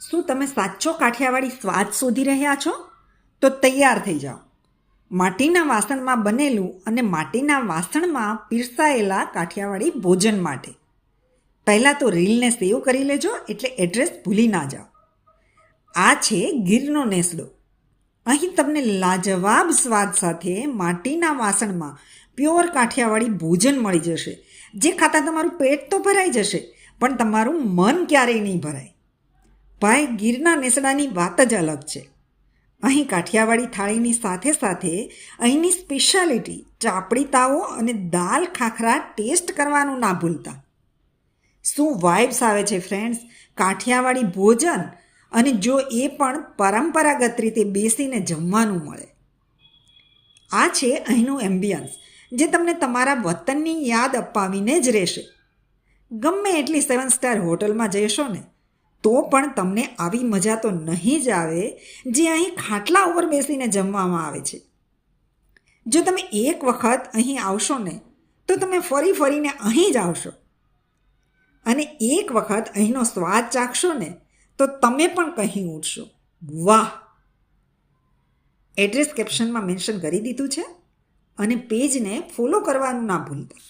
શું તમે સાચો કાઠિયાવાડી સ્વાદ શોધી રહ્યા છો? તો તૈયાર થઈ જાઓ. માટીના વાસણમાં બનેલું અને માટીના વાસણમાં પીરસાયેલા કાઠિયાવાડી ભોજન માટે. પહેલાં તો રીલને સેવ કરી લેજો એટલે એડ્રેસ ભૂલી ના જાઓ. આ છે ગીરનો નેસડો. અહીં તમને લાજવાબ સ્વાદ સાથે માટીના વાસણમાં પ્યોર કાઠિયાવાડી ભોજન મળી જશે, જે ખાતા તમારું પેટ તો ભરાઈ જશે, પણ તમારું મન ક્યારેય નહીં ભરાય. ભાઈ, ગીરના નેસડાની વાત જ અલગ છે. અહીં કાઠિયાવાડી થાળીની સાથે સાથે અહીંની સ્પેશિયાલિટી ચાપડી તાવો અને દાલ ખાખરા ટેસ્ટ કરવાનું ના ભૂલતા. શું વાઇબ્સ આવે છે ફ્રેન્ડ્સ, કાઠિયાવાડી ભોજન, અને જો એ પણ પરંપરાગત રીતે બેસીને જમવાનું મળે. આ છે અહીંનું એમ્બિયન્સ, જે તમને તમારા વતનની યાદ અપાવીને જ રહેશે. ગમે એટલી 7 સ્ટાર હોટલમાં જશો ને તો પણ તમને આવી મજા તો નહીં જ આવે જે અહીં ખાટલા ઉપર બેસીને જમવામાં આવે છે. જો તમે એક વખત અહીં આવશો ને તો તમે ફરી ફરીને અહીં જ આવશો, અને એક વખત અહીંનો સ્વાદ ચાખશો ને તો તમે પણ કહી ઉઠશો, વાહ. એડ્રેસ કેપ્શનમાં મેન્શન કરી દીધું છે, અને પેજને ફોલો કરવાનું ના ભૂલતા.